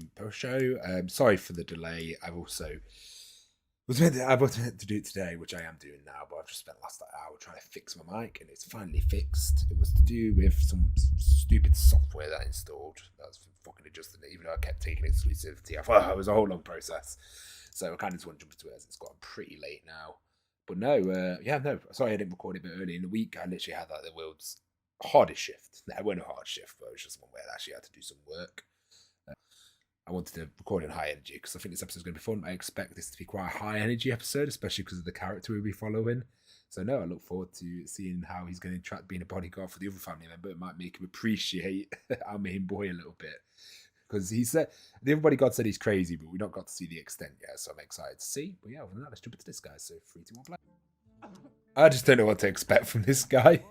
Kinnporsche. Sorry for the delay. I was meant to do it today, which I am doing now, but I've just spent the last hour trying to fix my mic, and it's finally fixed. It was to do with some stupid software that I installed. That was fucking adjusting it, even though I kept taking exclusivity. I thought it was a whole long process. So I kind of just want to jump into it as it's gotten pretty late now. But no, sorry I didn't record it a bit early in the week. I literally had like the world's hardest shift. No, it wasn't a hard shift, but it was just one where I actually had to do some work. I wanted to record in high energy because I think this episode's going to be fun. I expect this to be quite a high energy episode, especially because of the character we'll be following. So no, I look forward to seeing how he's going to interact being a bodyguard for the other family member. It might make him appreciate our main boy a little bit. Because he said, the other bodyguard said he's crazy, but we've not got to see the extent yet, so I'm excited to see. But yeah, other than that, let's jump into this guy. So 3, 2, 1, play. I just don't know what to expect from this guy.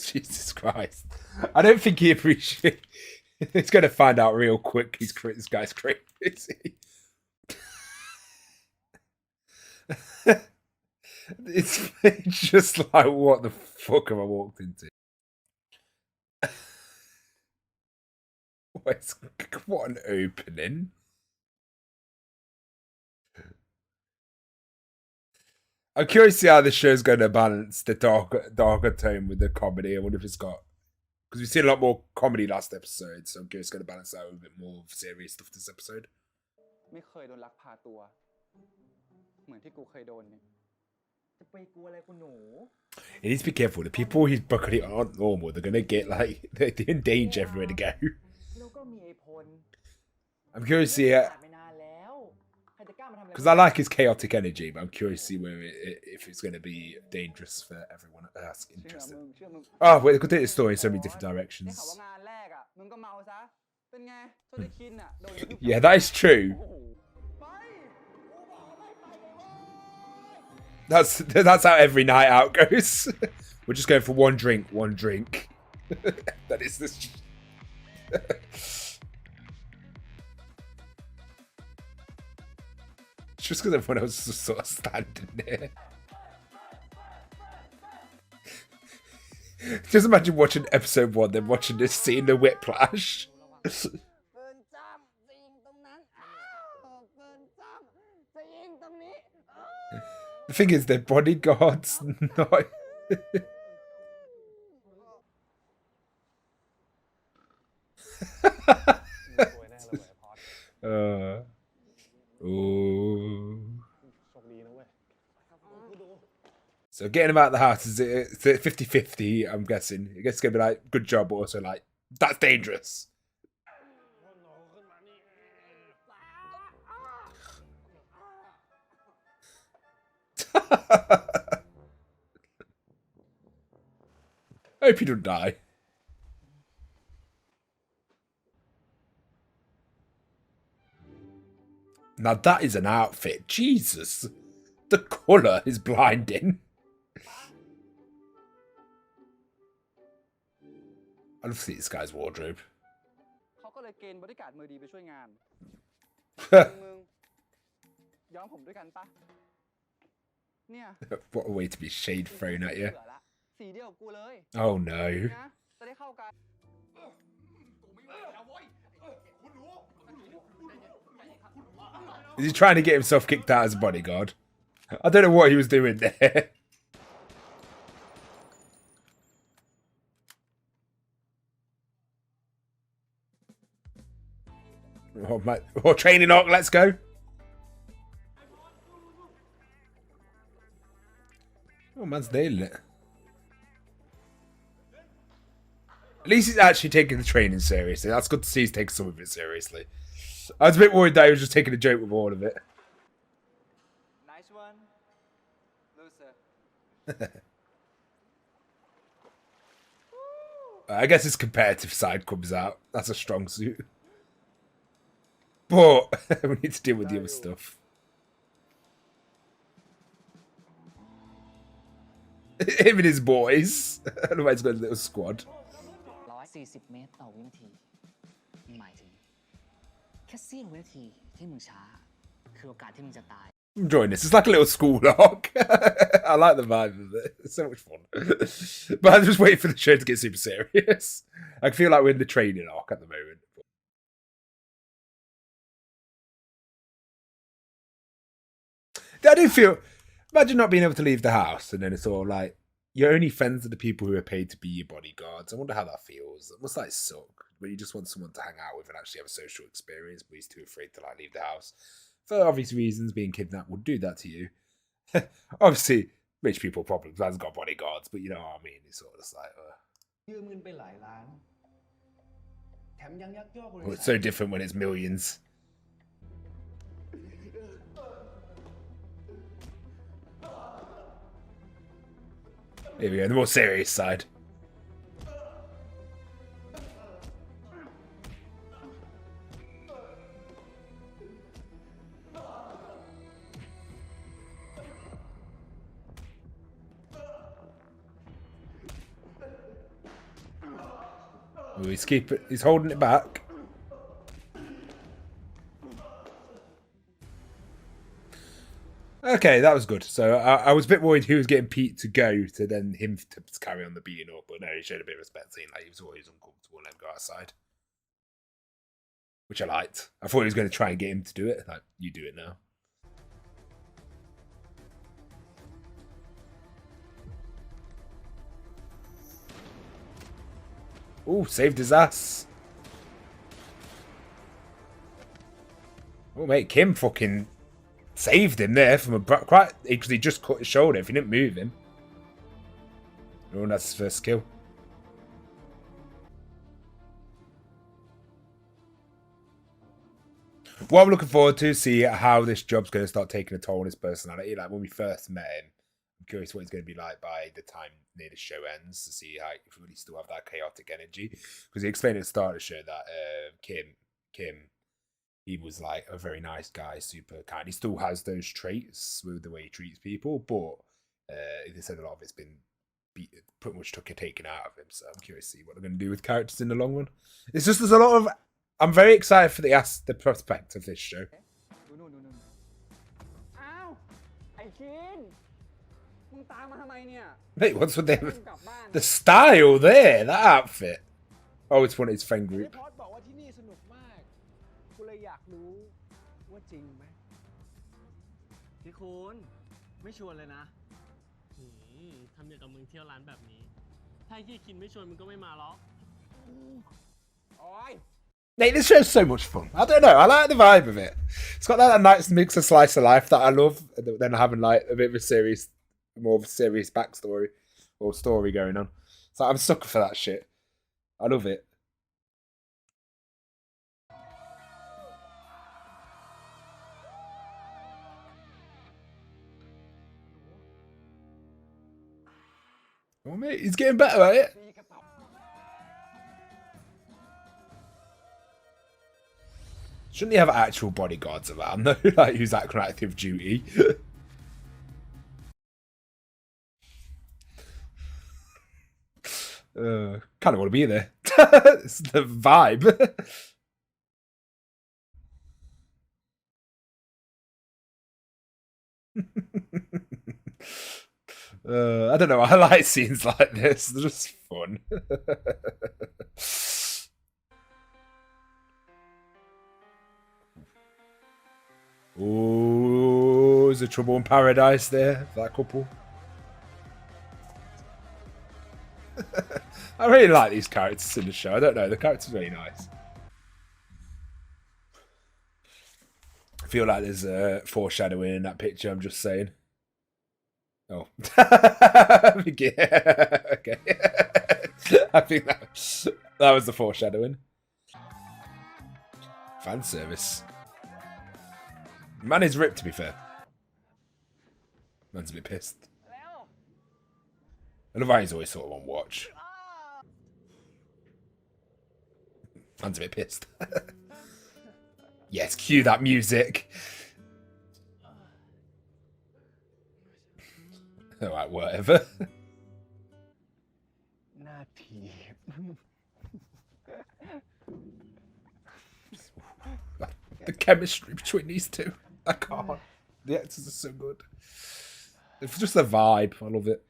Jesus Christ. I don't think he appreciates. He's going to find out real quick this guy's crazy. It's just like, what the fuck have I walked into? What an opening. I'm curious to see how this show's going to balance the darker tone with the comedy. I wonder if it's got... Because we've seen a lot more comedy last episode, so I'm curious it's going to balance out a bit more serious stuff this episode. He needs to be careful. The people he's bucketing aren't normal. They're going to get, like... They're in danger everywhere to go. I'm curious to see it. Because I like his chaotic energy, but I'm curious to see if it's going to be dangerous for everyone. That's interesting. Oh, wait, they could take the story in so many different directions. Yeah, that is true. That's how every night out goes. We're just going for one drink. That is this. Just because everyone else is sort of standing there. Just imagine watching episode 1, then watching this scene, the whiplash. The thing is, they're bodyguards, not... Ooh. So getting him out of the house, is it 50-50, I'm guessing. I guess it's going to be like, good job, but also like, that's dangerous. I hope he don't die. Now that is an outfit. Jesus. The colour is blinding. I love to see this guy's wardrobe. What a way to be shade thrown at you. Oh no. Is he trying to get himself kicked out as a bodyguard? I don't know what he was doing there. Oh, my, training arc, let's go. Oh, man's nailing it. At least he's actually taking the training seriously. That's good to see he's taking some of it seriously. I was a bit worried that he was just taking a joke with all of it. Nice one, loser. I guess his competitive side comes out. That's a strong suit. But we need to deal with the other stuff. Him and his boys. Otherwise, he's got a little squad. 140 เมตรต่อวินาทีหมายถึงแค่เสี้ยววินาทีที่มึงช้าคือโอกาสที่มึงจะตาย I'm enjoying this. It's like a little school arc. I like the vibe of it. It's so much fun. But I'm just waiting for the show to get super serious. I feel like we're in the training arc at the moment. I do feel, imagine not being able to leave the house and then it's all like, your only friends are the people who are paid to be your bodyguards. I wonder how that feels. It must like suck when you just want someone to hang out with and actually have a social experience, but he's too afraid to like leave the house. For obvious reasons, being kidnapped would do that to you. Obviously, rich people problems hasn't got bodyguards, but you know what I mean. It's sort of just like, well, it's so different when it's millions. Here we go, the more serious side. Oh, he's holding it back. Okay, that was good. So I was a bit worried he was getting Pete to go to then him to carry on the beating up, but no, he showed a bit of respect, saying like he was always uncomfortable and let him go outside, which I liked. I thought he was going to try and get him to do it. Like, you do it now. Oh, saved his ass. Oh, mate, Kim fucking saved him there from a quite because he just cut his shoulder. If he didn't move him, oh, that's his first kill. What I'm looking forward to see how this job's going to start taking a toll on his personality. Like when we first met him, I'm curious what he's going to be like by the time near the show ends to see how if we still have that chaotic energy. Because he explained at the start of the show that Kim, he was like a very nice guy, super kind. He still has those traits with the way he treats people, but they said a lot of it's been pretty much taken out of him. So I'm curious to see what they're going to do with characters in the long run. It's just there's a lot of. I'm very excited for the prospect of this show. อ้าวไอ้คินมึงตามมาทำไมเนี่ย Mate, what's with the style there? That outfit. Oh, it's one of his friend group. พอดบอกว่าที่นี่สนุกมากกูเลยอยากรู้ว่าจริงไหมพี่คุณไม่ชวนเลยนะ ทำอย่างกับมึงเที่ยวร้านแบบนี้ถ้าไอ้คินไม่ชวนมึงก็ไม่มาหรอก โอ๊ย Mate, this show's so much fun. I don't know. I like the vibe of it. It's got that nice mix of slice of life that I love. And then having like a bit of a more of a serious backstory or story going on. So I'm sucker for that shit. I love it. Oh, mate, he's getting better at it. Shouldn't he have actual bodyguards around though? Like who's acting active duty? Kind of want to be there. It's the vibe. I don't know. I like scenes like this. They're just fun. Oh, is there trouble in paradise there for that couple? I really like these characters in the show. I don't know. The characters are really nice. I feel like there's foreshadowing in that picture. I'm just saying. Oh. Yeah. Okay. I think that was the foreshadowing. Fan service. Man is ripped, to be fair. Man's a bit pissed. I love how he's always sort of on watch. Man's a bit pissed. Yes, cue that music. Alright, whatever. The chemistry between these two. I can't. The actors are so good. It's just the vibe. I love it.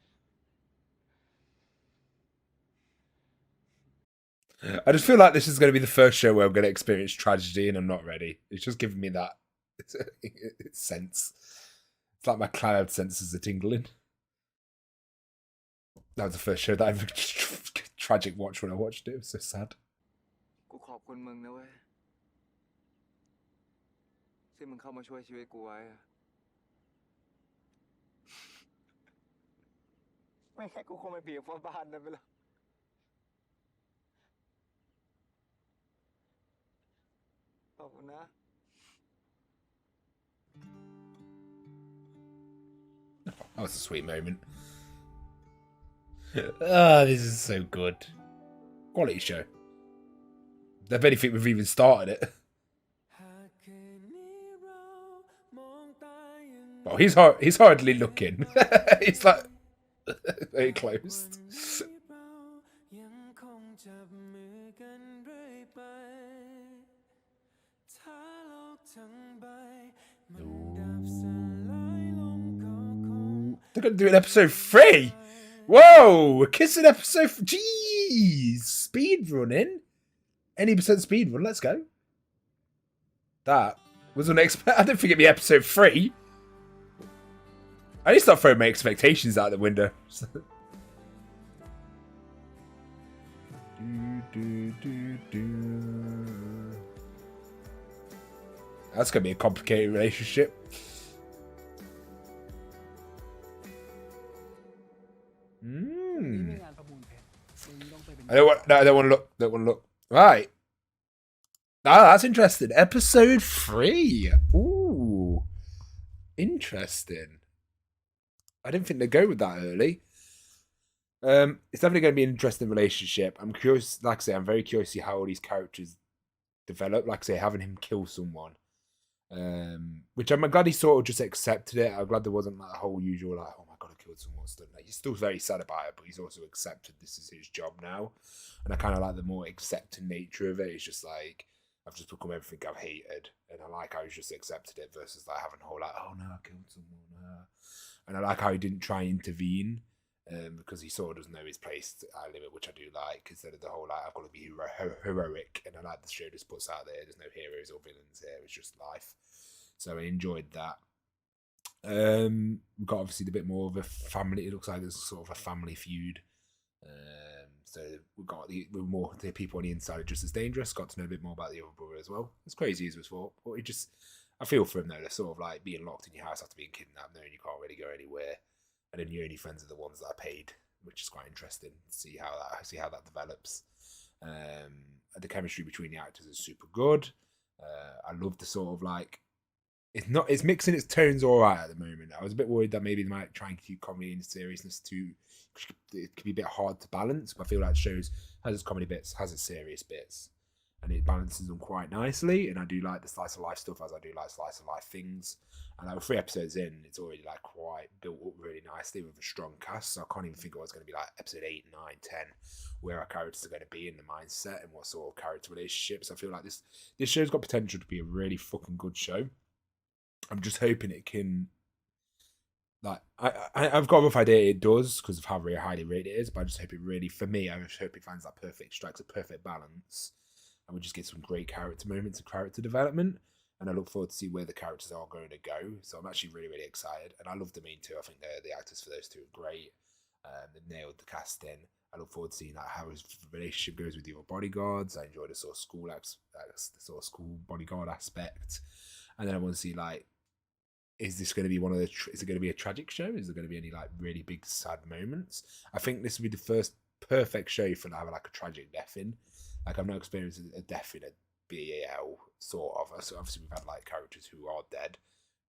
I just feel like this is going to be the first show where I'm going to experience tragedy, and I'm not ready. It's just giving me that sense. It's like my cloud senses are tingling. That was the first show that I've tragic watched when I watched it. It was so sad. กูขอบคุณมึงนะเว้ยที่มึงเข้ามาช่วยชีวิตกูไว้อะไม่งั้นกูคงเป็นผีฟ้าบ้านนั่นไปแล้วขอบคุณนะ That was a sweet moment. Ah, this is so good. Quality show. If anything, we've even started it. Oh, he's hardly looking. He's like very close. They're gonna do an episode 3. Whoa, we're kissing episode. Jeez, speed running. Any percent speed run. Let's go. That was unexpected. I didn't think it'd be episode 3. I need to start throwing my expectations out the window. That's gonna be a complicated relationship. I don't want to look. Don't want to look. Right. Ah, that's interesting. Episode 3. Ooh, interesting. I didn't think they'd go with that early. It's definitely going to be an interesting relationship. I'm curious. Like I say, I'm very curious to see how all these characters develop. Like I say, having him kill someone, which I'm glad he sort of just accepted it. I'm glad there wasn't like a whole usual like, oh my god, I killed someone stuff. Like, he's still very sad about it, but he's also accepted this is his job now. And I kind of like the more accepting nature of it. It's just like, I've just become everything I've hated, and I like how he's just accepted it versus like having a whole like, oh no, I killed someone. And I like how he didn't try and intervene, because he sort of doesn't know his place at limit, which I do like. Instead of the whole like, I've got to be heroic, and I like the show just puts out there. There's no heroes or villains here. It's just life. So I enjoyed that. We've got obviously a bit more of a family. It looks like there's sort of a family feud. So we've got the people on the inside are just as dangerous. Got to know a bit more about the other brother as well. As crazy as before, but I feel for him though. They're sort of like being locked in your house after being kidnapped, knowing you can't really go anywhere, and then your only friends are the ones that are paid, which is quite interesting. See how that develops. The chemistry between the actors is super good. I love the sort of like, it's mixing its tones all right at the moment. I was a bit worried that maybe they might try and keep comedy and seriousness too. It could be a bit hard to balance, but I feel like the shows has its comedy bits, has its serious bits, and it balances them quite nicely. And I do like the slice of life stuff, as I do like slice of life things. And like 3 episodes in, it's already like quite built up really nicely with a strong cast. So I can't even think of what's going to be like episode 8, 9, 10, where our characters are going to be in the mindset and what sort of character relationships. I feel like this show's got potential to be a really fucking good show. I'm just hoping it can. Like I've got a rough idea it does because of how very highly rated it is, but I just hope it really, for me, I just hope it finds that strikes a perfect balance, and we just get some great character moments and character development. And I look forward to see where the characters are going to go. So I'm actually really, really excited, and I love the main two. I think the actors for those two are great. They nailed the casting. I look forward to seeing like how his relationship goes with the other bodyguards. I enjoy the sort of school bodyguard aspect, and then I want to see like, is this going to be is it going to be a tragic show? Is there going to be any like really big sad moments? I think this will be the first perfect show for having like a tragic death in. Like I've not experienced a death in a BAL sort of. So obviously we've had like characters who are dead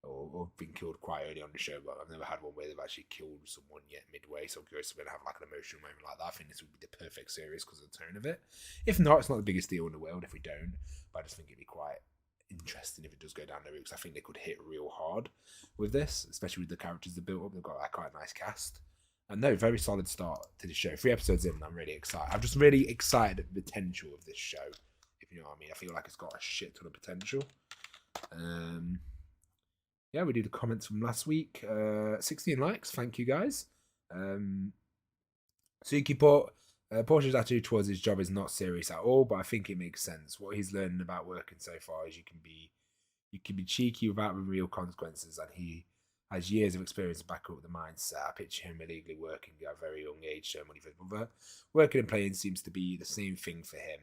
or been killed quite early on the show, but I've never had one where they've actually killed someone yet midway. So I'm curious if we're going to have like an emotional moment like that. I think this would be the perfect series because of the tone of it. If not, it's not the biggest deal in the world if we don't, but I just think it'd be quite interesting if it does go down the route, because I think they could hit real hard with this, especially with the characters they built up. They've got like quite a nice cast, and no, very solid start to the show. 3 episodes in, I'm really excited. I'm just really excited at the potential of this show, if you know what I mean. I feel like it's got a shit ton of potential. yeah, we did the comments from last week. 16 likes. Thank you guys. Suki put Porsche's attitude towards his job is not serious at all, but I think it makes sense. What he's learning about working so far is you can be cheeky without real consequences, and he has years of experience to back up the mindset. I picture him illegally working at a very young age, showing money for his mother. Working and playing seems to be the same thing for him.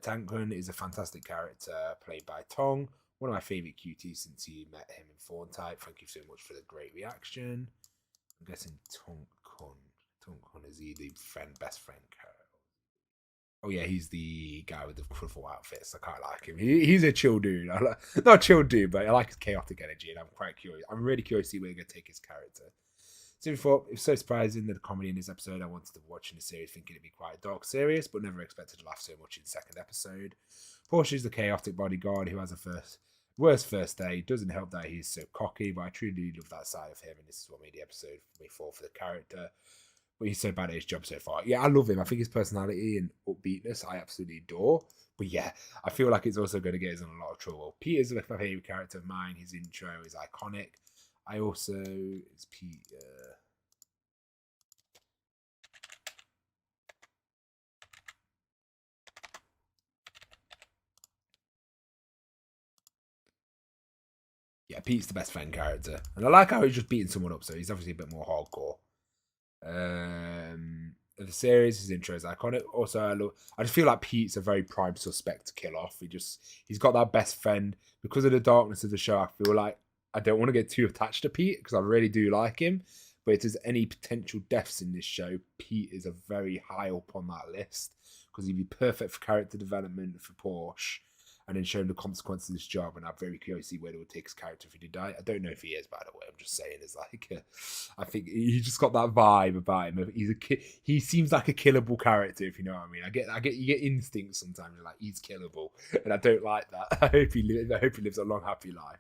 Tankun is a fantastic character, played by Tong, one of my favourite QTs since he met him in Fawn Type. Thank you so much for the great reaction. I'm guessing Tong Kun is he the best friend character? Oh yeah, he's the guy with the colourful outfits. I quite like him. He's a chill dude. Not a chill dude, but I like his chaotic energy, and I'm quite curious. I'm really curious to see where they're going to take his character. So before, it was so surprising that the comedy in this episode. I wanted to watch in the series thinking it'd be quite dark, serious, but never expected to laugh so much in the second episode. Porsche is the chaotic bodyguard who has a worst first day. Doesn't help that he's so cocky, but I truly love that side of him, and this is what made the episode for me fall for the character. But he's so bad at his job so far. Yeah, I love him. I think his personality and upbeatness I absolutely adore. But yeah, I feel like it's also going to get us in a lot of trouble. Peter's my favourite character of mine. His intro is iconic. I also... It's Pete... Yeah, Pete's the best friend character. And I like how he's just beating someone up, so he's obviously a bit more hardcore. The series, his intro is iconic. Also, I just feel like Pete's a very prime suspect to kill off. He's got that best friend. Because of the darkness of the show, I feel like I don't want to get too attached to Pete because I really do like him. But if there's any potential deaths in this show, Pete is a very high up on that list because he'd be perfect for character development for Porsche. And then show him the consequences of his job, and I'm very curious to see where it would take his character if he did die. I don't know if he is, by the way. I'm just saying, I think he just got that vibe about him. He seems like a killable character, if you know what I mean. You get instincts sometimes. You're like, he's killable, and I don't like that. I hope he lives a long, happy life.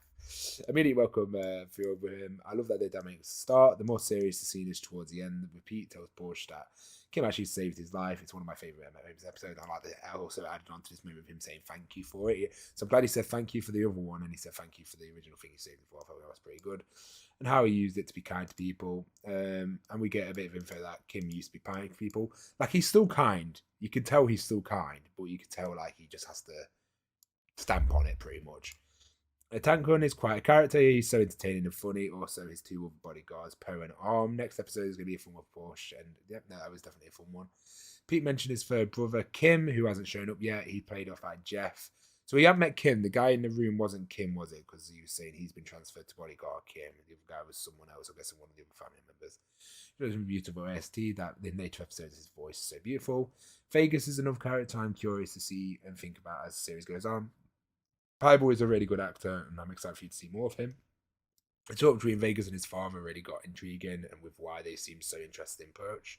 Immediate welcome for him. I love that they dynamic start. The more serious the scene is towards the end. Repeat tells Porsche that Kim actually saved his life. It's one of my favourite episodes. I like that. I also added on to this moment of him saying thank you for it. So I'm glad he said thank you for the other one, and he said thank you for the original thing he saved before. I thought that was pretty good. And how he used it to be kind to people. And we get a bit of info that Kim used to be kind to people. Like, he's still kind. You can tell he's still kind, but you can tell, like, he just has to stamp on it pretty much. Tankun is quite a character. He's so entertaining and funny. Also, his two other bodyguards, Poe and Arm. Next episode is going to be a fun with Porsche. And yep, no, that was definitely a fun one. Pete mentioned his third brother, Kim, who hasn't shown up yet. He played off like Jeff. So we haven't met Kim. The guy in the room wasn't Kim, was it? Because he was saying he's been transferred to bodyguard Kim. The other guy was someone else, I guess, one of the other family members. It was a beautiful OST. That in later episodes, his voice is so beautiful. Vegas is another character I'm curious to see and think about as the series goes on. Piebald is a really good actor, and I'm excited for you to see more of him. The talk between Vegas and his father really got intriguing, and with why they seem so interested in Perch.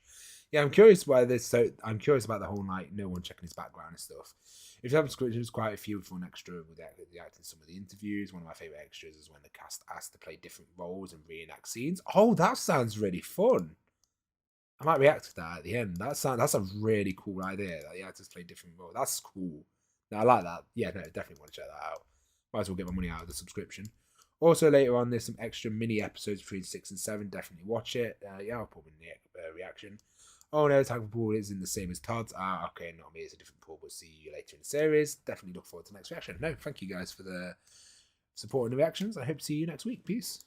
Yeah, I'm curious why this. So I'm curious about the whole like no one checking his background and stuff. If you have subscriptions, quite a few fun extra with the acting some of the interviews. One of my favorite extras is when the cast asked to play different roles and reenact scenes. Oh, that sounds really fun. I might react to that at the end. That's a really cool idea that the actors play different roles. That's cool. No, I like that. Yeah, no, definitely want to check that out. Might as well get my money out of the subscription. Also, later on, there's some extra mini episodes between 6 and 7. Definitely watch it. Yeah, I'll put in the reaction. Oh no, Tag Pool isn't the same as Todd's. Okay, not me. It's a different pool. But see you later in the series. Definitely look forward to the next reaction. No, thank you guys for the support and the reactions. I hope to see you next week. Peace.